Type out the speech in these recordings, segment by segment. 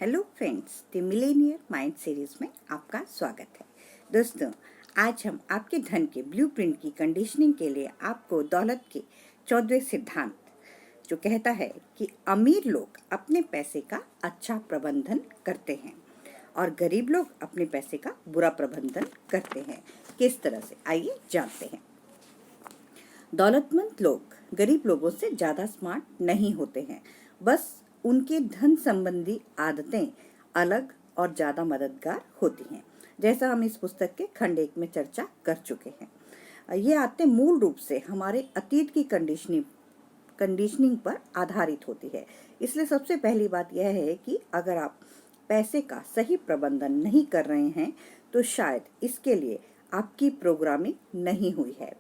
Hello friends, the Millionaire mind series में आपका स्वागत है। दोस्तों, आज हम आपके धन के ब्लूप्रिंट की कंडीशनिंग के लिए आपको दौलत के 14वें सिद्धांत जो कहता है कि अमीर लोग अपने पैसे का अच्छा प्रबंधन करते हैं और गरीब लोग अपने पैसे का बुरा प्रबंधन करते हैं, किस तरह से, आइए जानते हैं। दौलतमंद लोग गरीब लोगों से ज़्यादा स्मार्ट नहीं होते हैं, बस उनके धन संबंधी आदतें अलग और ज़्यादा मददगार होती हैं, जैसा हम इस पुस्तक के खंड 1 में चर्चा कर चुके हैं। ये आदतें मूल रूप से हमारे अतीत की कंडीशनिंग पर आधारित होती है। इसलिए सबसे पहली बात यह है कि अगर आप पैसे का सही प्रबंधन नहीं कर रहे हैं तो शायद इसके लिए आपकी प्रोग्रामिंग नहीं हुई है।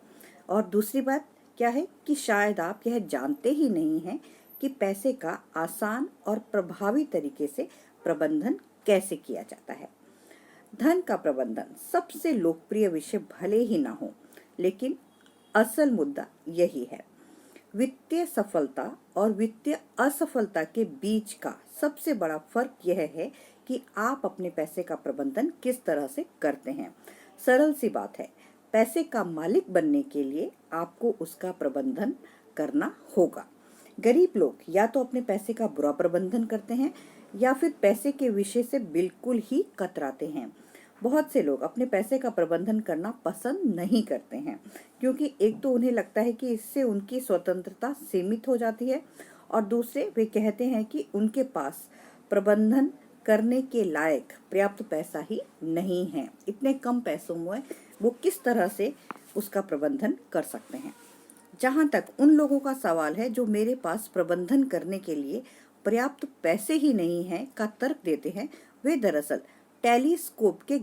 और दूसरी बात क्या है कि शायद आप यह जानते ही नहीं हैं कि पैसे का आसान और प्रभावी तरीके से प्रबंधन कैसे किया जाता है। धन का प्रबंधन सबसे लोकप्रिय विषय भले ही ना हो, लेकिन असल मुद्दा यही है। वित्तीय सफलता और वित्तीय असफलता के बीच का सबसे बड़ा फर्क यह है कि आप अपने पैसे का प्रबंधन किस तरह से करते हैं। सरल सी बात है, पैसे का मालिक बनने के लिए आपको उसका प्रबंधन करना होगा। गरीब लोग या तो अपने पैसे का बुरा प्रबंधन करते हैं या फिर पैसे के विषय से बिल्कुल ही कतराते हैं। बहुत से लोग अपने पैसे का प्रबंधन करना पसंद नहीं करते हैं, क्योंकि एक तो उन्हें लगता है कि इससे उनकी स्वतंत्रता सीमित हो जाती है, और दूसरे वे कहते हैं कि उनके पास प्रबंधन करने के लायक पर्याप्त पैसा ही नहीं है। इतने कम पैसों में वो किस तरह से उसका प्रबंधन कर सकते हैं। जहाँ तक उन लोगों का सवाल है जो मेरे पास प्रबंधन करने के लिए पर्याप्त पैसे ही नहीं हैं का तर्क देते हैं, वे दरअसल टेलीस्कोप के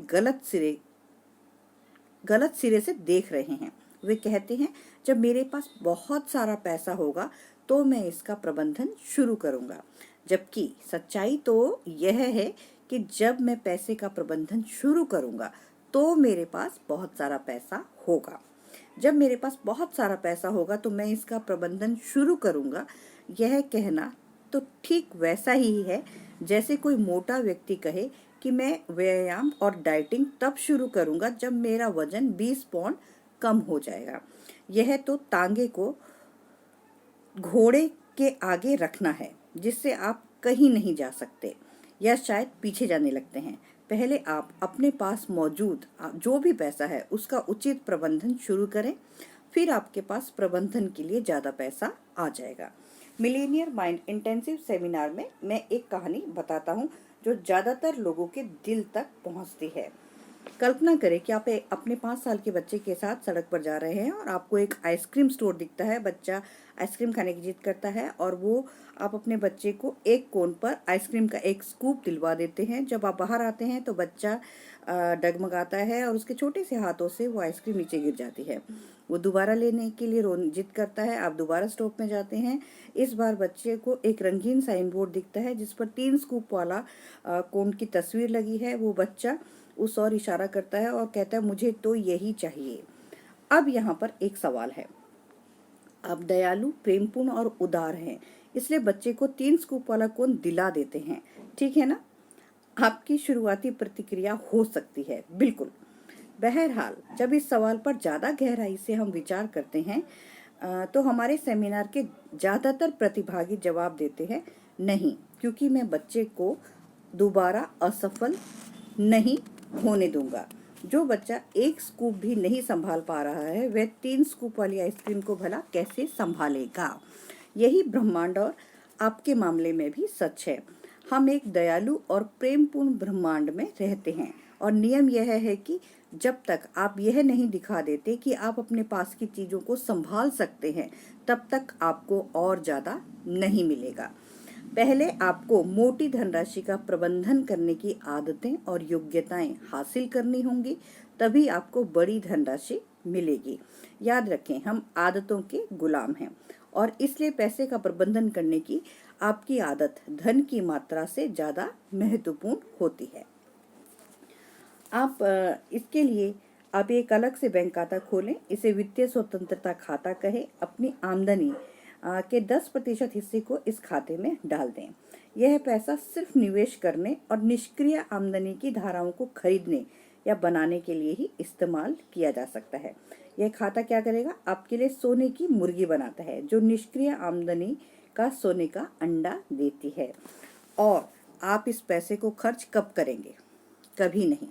गलत सिरे से देख रहे हैं। वे कहते हैं जब मेरे पास बहुत सारा पैसा होगा तो मैं इसका प्रबंधन शुरू करूंगा, जबकि सच्चाई तो यह है कि जब मैं पैसे का प्रबंधन शुरू करूंगा तो मेरे पास बहुत सारा पैसा होगा। जब मेरे पास बहुत सारा पैसा होगा तो मैं इसका प्रबंधन शुरू करूंगा, यह कहना तो ठीक वैसा ही है जैसे कोई मोटा व्यक्ति कहे कि मैं व्यायाम और डाइटिंग तब शुरू करूंगा जब मेरा वजन 20 पाउंड कम हो जाएगा। यह तो तांगे को घोड़े के आगे रखना है जिससे आप कहीं नहीं जा सकते या शायद पीछे जाने लगते हैं। पहले आप अपने पास मौजूद जो भी पैसा है उसका उचित प्रबंधन शुरू करें, फिर आपके पास प्रबंधन के लिए ज़्यादा पैसा आ जाएगा। मिलेनियर माइंड इंटेंसिव सेमिनार में मैं एक कहानी बताता हूँ जो ज़्यादातर लोगों के दिल तक पहुँचती है। कल्पना करें कि आप अपने 5 साल के बच्चे के साथ सड़क पर जा रहे हैं और आपको एक आइसक्रीम स्टोर दिखता है। बच्चा आइसक्रीम खाने की जिद करता है और आप अपने बच्चे को एक कोन पर आइसक्रीम का एक स्कूप दिलवा देते हैं। जब आप बाहर आते हैं तो बच्चा डगमगाता है और उसके छोटे से हाथों से वो आइसक्रीम नीचे गिर जाती है। वो दोबारा लेने के लिए जिद करता है। आप दोबारा स्टॉप में जाते हैं। इस बार बच्चे को एक रंगीन साइन बोर्ड दिखता है जिस पर 3 स्कूप वाला कोन की तस्वीर लगी है। वो बच्चा उस और इशारा करता है और कहता है मुझे तो यही चाहिए। अब यहाँ पर एक सवाल है। आप दयालु, प्रेमपूर्ण और उदार हैं, इसलिए बच्चे को 3 स्कूप वाला कोन दिला देते हैं, ठीक है ना? आपकी शुरुआती प्रतिक्रिया हो सकती है, बिल्कुल। बहरहाल, जब इस सवाल पर ज़्यादा गहराई से हम विचार करते हैं तो हमारे सेमिनार के ज़्यादातर प्रतिभागी जवाब देते हैं नहीं, क्योंकि मैं बच्चे को दोबारा असफल नहीं होने दूंगा। जो बच्चा 1 स्कूप भी नहीं संभाल पा रहा है वह 3 स्कूप वाली आइसक्रीम को भला कैसे संभालेगा। यही ब्रह्मांड और आपके मामले में भी सच है। हम एक दयालु और प्रेमपूर्ण ब्रह्मांड में रहते हैं और नियम यह है कि जब तक आप यह नहीं दिखा देते कि आप अपने पास की चीज़ों को संभाल सकते हैं, तब तक आपको और ज़्यादा नहीं मिलेगा। पहले आपको मोटी धनराशि का प्रबंधन करने की आदतें और योग्यताएं हासिल करनी होंगी, तभी आपको बड़ी धनराशि मिलेगी। याद रखें, हम आदतों के गुलाम हैं और इसलिए पैसे का प्रबंधन करने की आपकी आदत धन की मात्रा से ज़्यादा महत्वपूर्ण होती है। इसके लिए आप एक अलग से बैंक खाता खोलें, इसे वित्तीय स्वतंत्रता खाता कहें। अपनी आमदनी के 10% हिस्से को इस खाते में डाल दें। यह पैसा सिर्फ निवेश करने और निष्क्रिय आमदनी की धाराओं को खरीदने या बनाने के लिए ही इस्तेमाल किया जा सकता है। यह खाता क्या करेगा? आपके लिए सोने की मुर्गी बनाता है, जो निष्क्रिय आमदनी का सोने का अंडा देती है। और आप इस पैसे को खर्च कब करेंगे? कभी नहीं।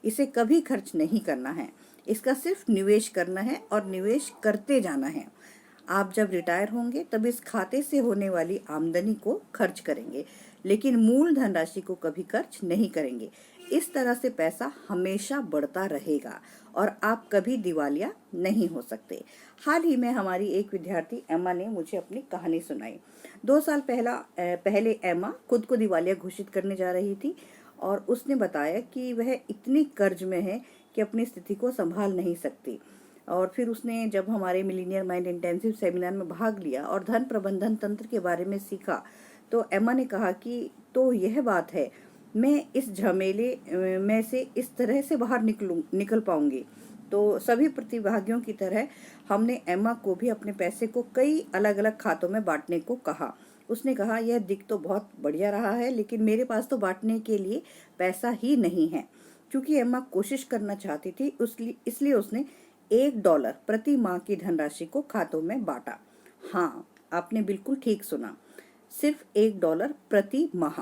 इसे कभी खर्च नहीं करना है। इसका सिर्फ निवेश करना है और निवेश करते जाना है। आप जब रिटायर होंगे तब इस खाते से होने वाली आमदनी को खर्च करेंगे, लेकिन मूल धनराशि को कभी खर्च नहीं करेंगे। इस तरह से पैसा हमेशा बढ़ता रहेगा और आप कभी दिवालिया नहीं हो सकते। हाल ही में हमारी एक विद्यार्थी एमा ने मुझे अपनी कहानी सुनाई। 2 साल पहले एमा खुद को दिवालिया घोषित करने जा रही थी और उसने बताया कि वह इतनी कर्ज में है कि अपनी स्थिति को संभाल नहीं सकती। और फिर उसने जब हमारे मिलीनियर माइंड इंटेंसिव सेमिनार में भाग लिया और धन प्रबंधन तंत्र के बारे में सीखा, तो एमा ने कहा कि तो यह बात है, मैं इस झमेले में से इस तरह से बाहर निकल पाऊंगी। तो सभी प्रतिभागियों की तरह हमने एमा को भी अपने पैसे को कई अलग अलग खातों में बांटने को कहा। उसने कहा, यह दिख तो बहुत बढ़िया रहा है, लेकिन मेरे पास तो बांटने के लिए पैसा ही नहीं है। क्योंकि एमा कोशिश करना चाहती थी, इसलिए उसने $1 प्रति माह की धनराशि को खातों में बांटा। हाँ, आपने बिल्कुल ठीक सुना, सिर्फ $1 प्रति माह।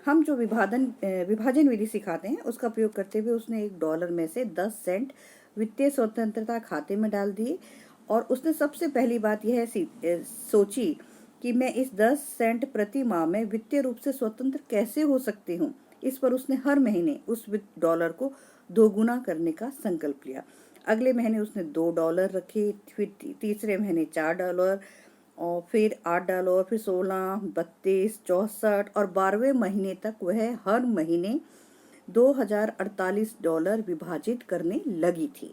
हम जो विभाजन विधि सिखाते हैं उसका प्रयोग करते हुए उसने $1 में से 10 सेंट वित्तीय स्वतंत्रता खाते में डाल दिए। और उसने सबसे पहली बात यह सोची कि मैं इस 10 सेंट प्रति माह में वित्तीय रूप से स्वतंत्र कैसे हो सकती हूँ। इस पर उसने हर महीने उस $1 को दोगुना करने का संकल्प लिया। अगले महीने उसने $2 रखे, फिर तीसरे महीने $4 और फिर $8, फिर 16, 32, 64 और 12वें महीने तक वह हर महीने $2048 विभाजित करने लगी थी।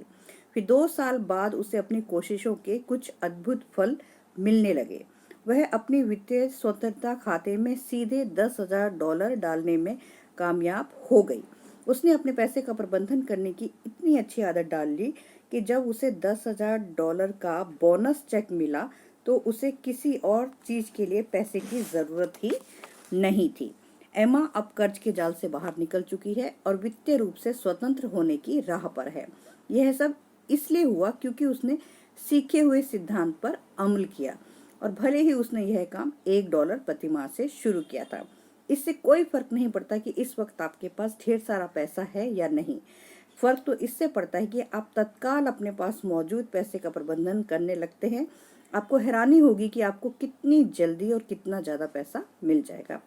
फिर 2 साल बाद उसे अपनी कोशिशों के कुछ अद्भुत फल मिलने लगे। वह अपनी वित्तीय स्वतंत्रता खाते में सीधे $10,000 डालने में कामयाब हो गई। उसने अपने पैसे का प्रबंधन करने की इतनी अच्छी आदत डाल ली कि जब उसे $10,000 का बोनस चेक मिला तो उसे किसी और चीज के लिए पैसे की जरूरत ही नहीं थी। एमा अब कर्ज के जाल से बाहर निकल चुकी है और वित्तीय रूप से स्वतंत्र होने की राह पर है। यह सब इसलिए हुआ क्योंकि उसने सीखे हुए सिद्धांत पर अमल किया और भले ही उसने यह काम $1 प्रति माह से शुरू किया था। इससे कोई फर्क नहीं पड़ता कि इस वक्त आपके पास ढेर सारा पैसा है या नहीं। फर्क तो इससे पड़ता है कि आप तत्काल अपने पास मौजूद पैसे का प्रबंधन करने लगते हैं। आपको हैरानी होगी कि आपको कितनी जल्दी और कितना ज्यादा पैसा मिल जाएगा।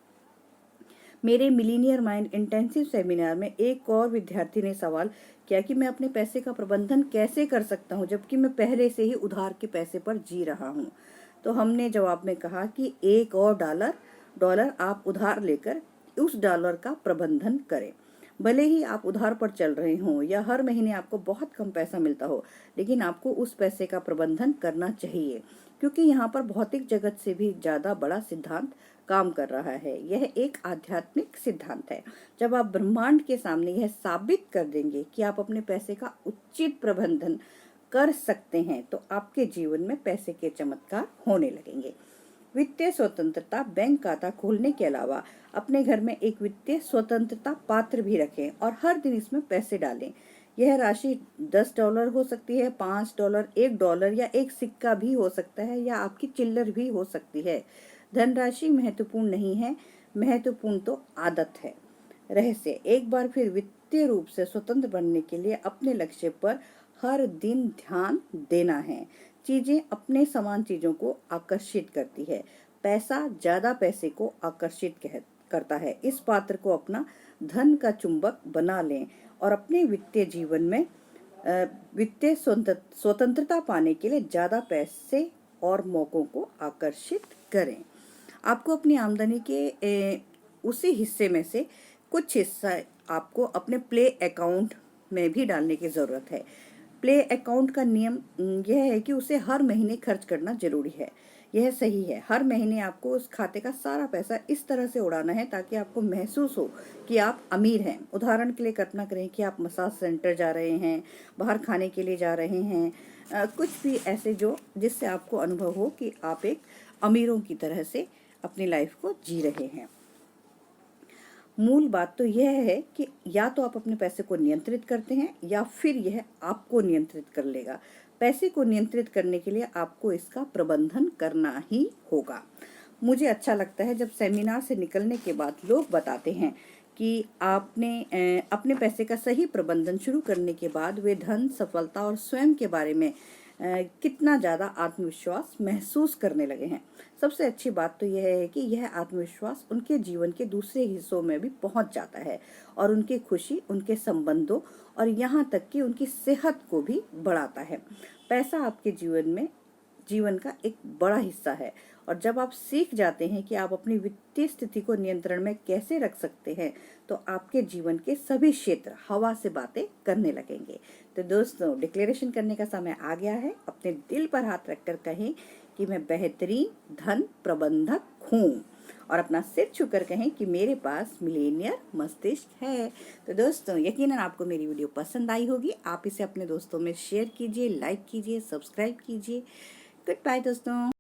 मेरे मिलीनियर माइंड इंटेंसिव सेमिनार में एक और विद्यार्थी ने सवाल किया कि मैं अपने पैसे का प्रबंधन कैसे कर सकता हूँ जबकि मैं पहले से ही उधार के पैसे पर जी रहा हूँ। तो हमने जवाब में कहा कि एक और डॉलर आप उधार लेकर उस डॉलर का प्रबंधन करें। भले ही आप उधार पर चल रहे हों या हर महीने आपको बहुत कम पैसा मिलता हो, लेकिन आपको उस पैसे का प्रबंधन करना चाहिए, क्योंकि यहाँ पर भौतिक जगत से भी ज्यादा बड़ा सिद्धांत काम कर रहा है। यह एक आध्यात्मिक सिद्धांत है। जब आप ब्रह्मांड के सामने यह साबित कर देंगे कि आप अपने पैसे का उचित प्रबंधन कर सकते हैं, तो आपके जीवन में पैसे के चमत्कार होने लगेंगे। वित्तीय स्वतंत्रता बैंक खाता खोलने के अलावा अपने घर में एक वित्तीय स्वतंत्रता पात्र भी रखें और हर दिन इसमें पैसे डालें। यह राशि $10 हो सकती है, $5, $1 या एक सिक्का भी हो सकता है या आपकी चिल्लर भी हो सकती है। धनराशि महत्वपूर्ण नहीं है, महत्वपूर्ण तो आदत है। रहस्य, एक बार फिर वित्तीय रूप से स्वतंत्र बनने के लिए अपने लक्ष्य पर हर दिन ध्यान देना है। चीजें अपने समान चीजों को आकर्षित करती है। पैसा ज्यादा पैसे को आकर्षित करता है। इस पात्र को अपना धन का चुंबक बना लें और अपने वित्तीय जीवन में वित्तीय स्वतंत्रता पाने के लिए ज्यादा पैसे और मौकों को आकर्षित करें। आपको अपनी आमदनी के उसी हिस्से में से कुछ हिस्सा आपको अपने प्ले अकाउंट में भी डालने की जरूरत है। प्ले अकाउंट का नियम यह है कि उसे हर महीने खर्च करना जरूरी है। यह सही है। हर महीने आपको उस खाते का सारा पैसा इस तरह से उड़ाना है ताकि आपको महसूस हो कि आप अमीर हैं। उदाहरण के लिए कल्पना करें कि आप मसाज सेंटर जा रहे हैं, बाहर खाने के लिए जा रहे हैं, कुछ भी ऐसे जिससे आपको अनुभव हो कि आप एक अमीरों की तरह से अपनी लाइफ को जी रहे हैं। मूल बात तो यह है कि या तो आप अपने पैसे को नियंत्रित करते हैं या फिर यह आपको नियंत्रित कर लेगा। पैसे को नियंत्रित करने के लिए आपको इसका प्रबंधन करना ही होगा। मुझे अच्छा लगता है जब सेमिनार से निकलने के बाद लोग बताते हैं कि आपने अपने पैसे का सही प्रबंधन शुरू करने के बाद वे धन, सफलता और स्वयं के बारे में कितना ज़्यादा आत्मविश्वास महसूस करने लगे हैं। सबसे अच्छी बात तो यह है कि यह आत्मविश्वास उनके जीवन के दूसरे हिस्सों में भी पहुंच जाता है और उनकी खुशी, उनके संबंधों और यहाँ तक कि उनकी सेहत को भी बढ़ाता है। पैसा आपके जीवन का एक बड़ा हिस्सा है और जब आप सीख जाते हैं कि आप अपनी वित्तीय स्थिति को नियंत्रण में कैसे रख सकते हैं तो आपके जीवन के सभी क्षेत्र हवा से बातें करने लगेंगे। तो दोस्तों, डिक्लेरेशन करने का समय आ गया है। अपने दिल पर हाथ रखकर कहें कि मैं बेहतरीन धन प्रबंधक हूँ और अपना सिर छूकर कहें कि मेरे पास मिलेनियर मस्तिष्क है। तो दोस्तों, यकीनन आपको मेरी वीडियो पसंद आई होगी। आप इसे अपने दोस्तों में शेयर कीजिए, लाइक कीजिए, सब्सक्राइब कीजिए। गुड बाय दोस्तों।